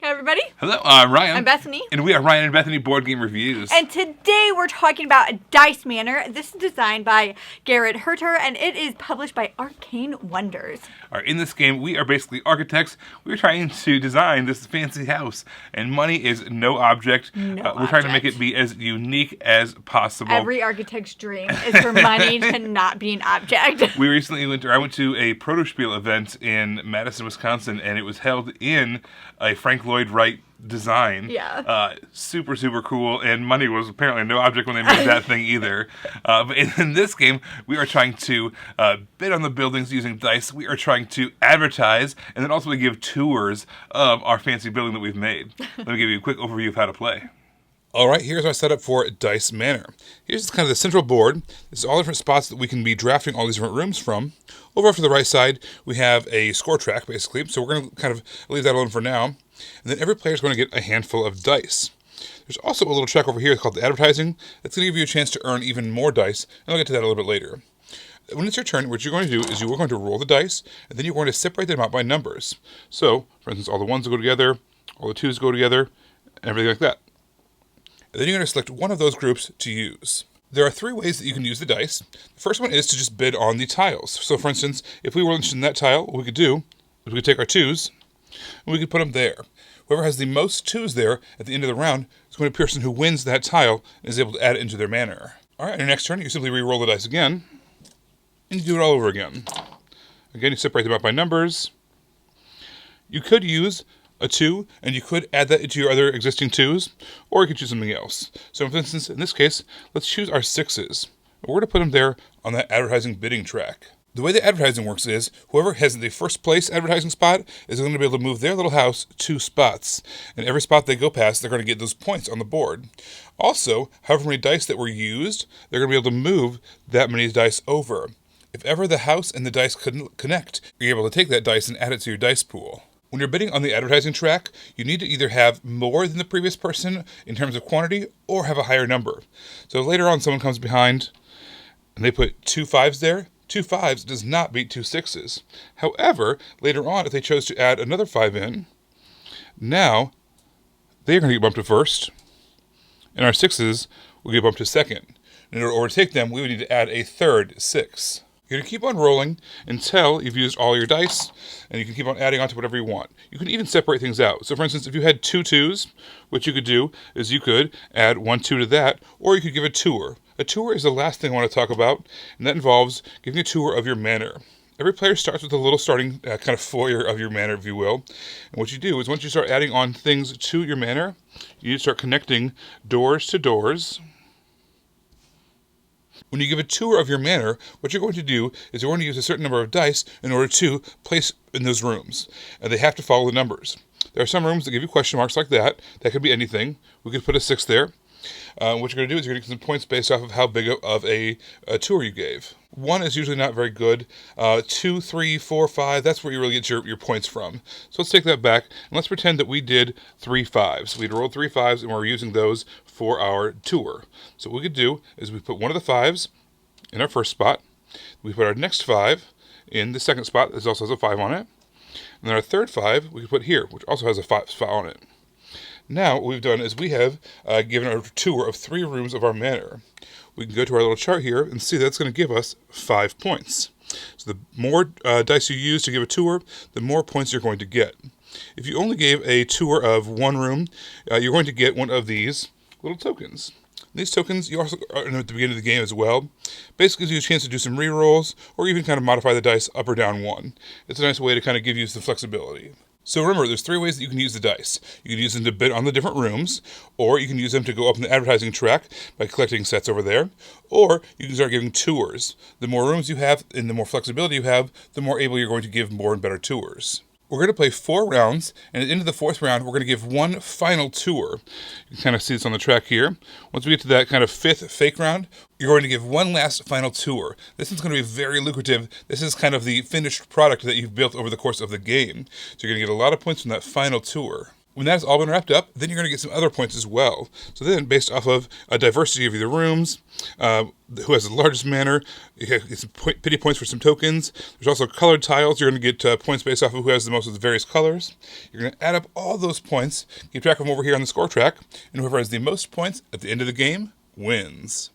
Hey everybody. Hello, I'm Ryan. I'm Bethany. And we are Ryan and Bethany Board Game Reviews. And today we're talking about Dice Manor. This is designed by Garrett Herter and it is published by Arcane Wonders. In this game, we are basically architects. We're trying to design this fancy house. And money is no object. We're trying to make it be as unique as possible. Every architect's dream is for money to not be an object. I went to a Protospiel event in Madison, Wisconsin, and it was held in a Frank Lloyd Wright design. Yeah. Super, super cool. And money was apparently no object when they made that thing either. But in this game, we are trying to bid on the buildings using dice. We are trying to advertise, and then also we give tours of our fancy building that we've made. Let me give you a quick overview of how to play. All right, here's our setup for Dice Manor. Here's kind of the central board. This is all different spots that we can be drafting all these different rooms from. Over to the right side, we have a score track, basically. So we're going to kind of leave that alone for now. And then every player is going to get a handful of dice. There's also a little track over here called the advertising. That's going to give you a chance to earn even more dice. And I'll get to that a little bit later. When it's your turn, what you're going to do is you're going to roll the dice, and then you're going to separate them out by numbers. So, for instance, all the ones go together, all the twos go together, and everything like that. And then you're going to select one of those groups to use. There are three ways that you can use the dice. The first one is to just bid on the tiles. So for instance, if we were interested in that tile, what we could do is we could take our twos and we could put them there. Whoever has the most twos there at the end of the round is going to be the person who wins that tile and is able to add it into their manor. All right, on your next turn, you simply re-roll the dice again and you do it all over again. Again, you separate them out by numbers. You could use a 2, and you could add that into your other existing 2s, or you could choose something else. So for instance, in this case, let's choose our 6s. We're going to put them there on that advertising bidding track. The way the advertising works is, whoever has the first place advertising spot is going to be able to move their little house 2 spots. And every spot they go past, they're going to get those points on the board. Also, however many dice that were used, they're going to be able to move that many dice over. If ever the house and the dice couldn't connect, you're able to take that dice and add it to your dice pool. When you're bidding on the advertising track, you need to either have more than the previous person in terms of quantity or have a higher number. So later on, someone comes behind and they put 2 5s there. 2 5s does not beat 2 6s. However, later on, if they chose to add another 5 in, now they're going to get bumped to first, and our 6s will get bumped to second. In order to overtake them, we would need to add a third 6. You're going to keep on rolling until you've used all your dice, and you can keep on adding on to whatever you want. You can even separate things out. So for instance, if you had 2 2s, what you could do is you could add 1 2 to that, or you could give a tour. A tour is the last thing I want to talk about, and that involves giving a tour of your manor. Every player starts with a little starting kind of foyer of your manor, if you will. And what you do is once you start adding on things to your manor, you need to start connecting doors to doors. When you give a tour of your manor, what you're going to do is you're going to use a certain number of dice in order to place in those rooms. And they have to follow the numbers. There are some rooms that give you question marks like that. That could be anything. We could put a 6 there. What you're going to do is you're going to get some points based off of how big of a tour you gave. 1 is usually not very good. 2, 3, 4, 5, that's where you really get your points from. So let's take that back, and let's pretend that we did 3 5s. We'd rolled 3 5s, and we're using those for our tour. So what we could do is we put one of the 5s in our first spot. We put our next 5 in the second spot. This also has a 5 on it. And then our third 5 we could put here, which also has a 5 spot on it. Now, what we've done is we have given a tour of 3 rooms of our manor. We can go to our little chart here and see that's going to give us 5 points. So the more dice you use to give a tour, the more points you're going to get. If you only gave a tour of 1 room, you're going to get one of these little tokens. These tokens you also earn at the beginning of the game as well. Basically gives you a chance to do some re-rolls or even kind of modify the dice up or down 1. It's a nice way to kind of give you some flexibility. So remember, there's 3 ways that you can use the dice. You can use them to bid on the different rooms, or you can use them to go up in the advertising track by collecting sets over there, or you can start giving tours. The more rooms you have and the more flexibility you have, the more able you're going to give more and better tours. We're going to play 4 rounds, and at the end of the 4th round, we're going to give one final tour. You can kind of see this on the track here. Once we get to that kind of 5th fake round, you're going to give one last final tour. This is going to be very lucrative. This is kind of the finished product that you've built over the course of the game. So you're going to get a lot of points from that final tour. When that's all been wrapped up, then you're going to get some other points as well. So then, based off of a diversity of either rooms, who has the largest manor, you get some pity points for some tokens. There's also colored tiles. You're going to get points based off of who has the most of the various colors. You're going to add up all those points, keep track of them over here on the score track, and whoever has the most points at the end of the game wins.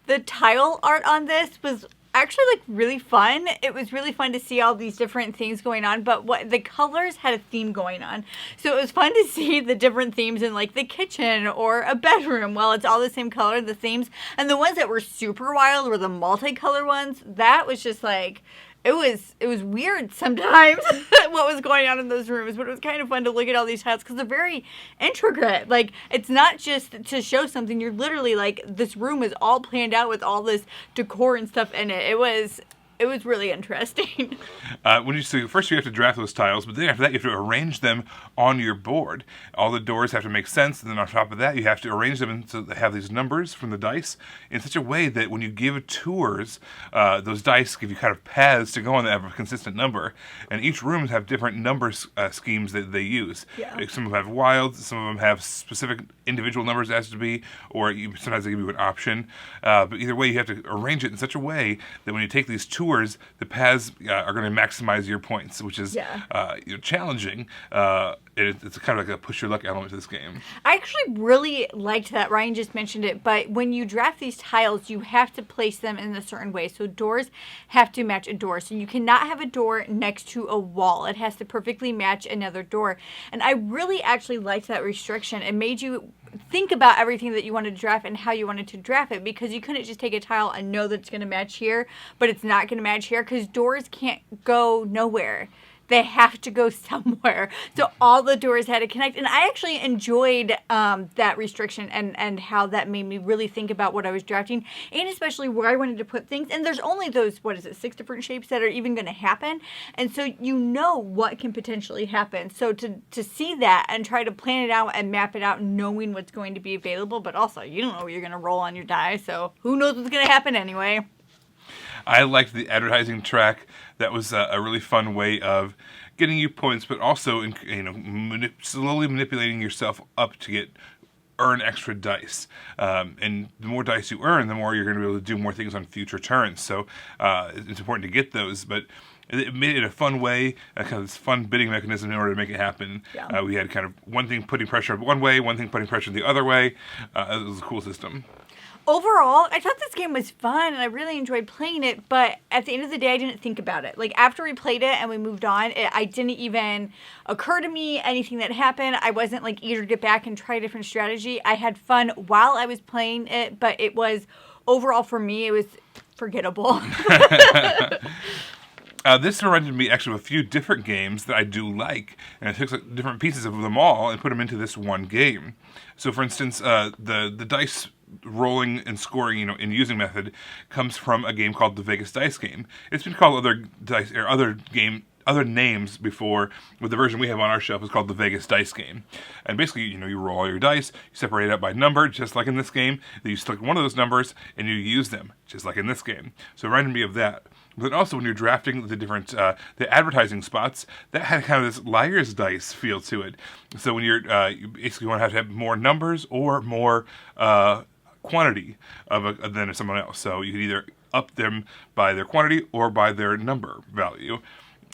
The tile art on this was actually like really fun. It was really fun to see all these different things going on, but what the colors had a theme going on. So it was fun to see the different themes in like the kitchen or a bedroom. Well, it's all the same color, the themes. And the ones that were super wild were the multicolor ones. That was just like it was weird sometimes what was going on in those rooms, but it was kind of fun to look at all these tiles because they're very intricate. Like, it's not just to show something. You're literally like, this room is all planned out with all this decor and stuff in it. It was really interesting. First you have to draft those tiles, but then after that you have to arrange them on your board. All the doors have to make sense, and then on top of that you have to arrange them so they have these numbers from the dice in such a way that when you give tours, those dice give you kind of paths to go on that have a consistent number. And each room have different number schemes that they use. Yeah. Some of them have wild, some of them have specific individual numbers as to be, or sometimes they give you an option. But either way, you have to arrange it in such a way that when you take these tours, the paths are going to maximize your points, which is challenging. It's kind of like a push your luck element to this game. I actually really liked that. Ryan just mentioned it, but when you draft these tiles, you have to place them in a certain way. So doors have to match a door. So you cannot have a door next to a wall. It has to perfectly match another door. And I really actually liked that restriction. It made you think about everything that you wanted to draft and how you wanted to draft it, because you couldn't just take a tile and know that it's going to match here, but it's not going to match here, because doors can't go nowhere. They have to go somewhere. So all the doors had to connect. And I actually enjoyed that restriction and how that made me really think about what I was drafting, and especially where I wanted to put things. And there's only those, 6 different shapes that are even going to happen. And so you know what can potentially happen. So to see that and try to plan it out and map it out, knowing what's going to be available, but also you don't know what you're going to roll on your die. So who knows what's going to happen anyway. I liked the advertising track. That was a really fun way of getting you points, but also slowly manipulating yourself up to earn extra dice. And the more dice you earn, the more you're going to be able to do more things on future turns. So it's important to get those, but it made it a fun way, kind of this fun bidding mechanism in order to make it happen. Yeah. We had kind of one thing putting pressure one way, one thing putting pressure the other way. It was a cool system. Overall, I thought this game was fun and I really enjoyed playing it, but at the end of the day, I didn't think about it. Like, after we played it and we moved on, I didn't even occur to me anything that happened. I wasn't like eager to get back and try a different strategy. I had fun while I was playing it, but it was, overall for me, it was forgettable. This reminded me actually of a few different games that I do like, and I took different pieces of them all and put them into this one game. So, for instance, the dice rolling and scoring, and using method comes from a game called the Vegas Dice Game. It's been called other names before, but the version we have on our shelf is called the Vegas Dice Game. And basically, you roll all your dice, you separate it up by number, just like in this game, then you select one of those numbers and you use them, just like in this game. So it reminded me of that. But also when you're drafting the different, the advertising spots, that had kind of this liar's dice feel to it. So when you basically want to have more numbers or more quantity than someone else. So you could either up them by their quantity or by their number value.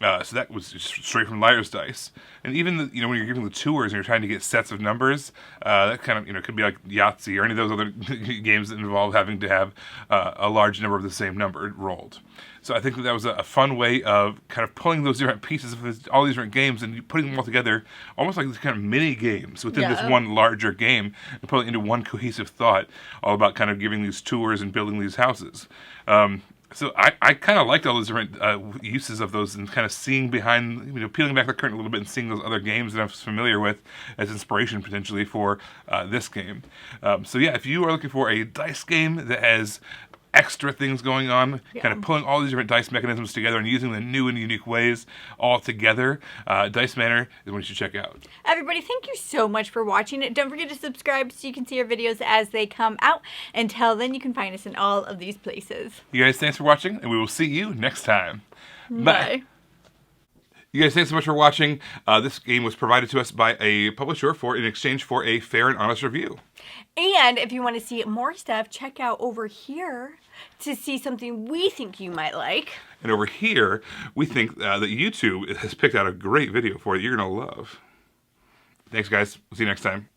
So that was just straight from liar's dice. And even when you're giving the tours and you're trying to get sets of numbers, that kind of could be like Yahtzee or any of those other games that involve having to have a large number of the same number rolled. So I think that was a fun way of kind of pulling those different pieces of all these different games and putting them all together, almost like these kind of mini games within this one larger game, and putting it into one cohesive thought, all about kind of giving these tours and building these houses. So I kind of liked all those different uses of those, and kind of seeing behind, peeling back the curtain a little bit and seeing those other games that I'm familiar with as inspiration potentially for this game. So yeah, if you are looking for a dice game that has extra things going on, kind of pulling all these different dice mechanisms together and using them in new and unique ways all together, Dice Manor is what you should check out. Everybody, thank you so much for watching it. Don't forget to subscribe so you can see our videos as they come out. Until then, you can find us in all of these places. You guys, thanks for watching, and we will see you next time. Bye. You guys, thanks so much for watching. This game was provided to us by a publisher in exchange for a fair and honest review. And if you want to see more stuff, check out over here to see something we think you might like. And over here, we think that YouTube has picked out a great video for you you're going to love. Thanks, guys. We'll see you next time.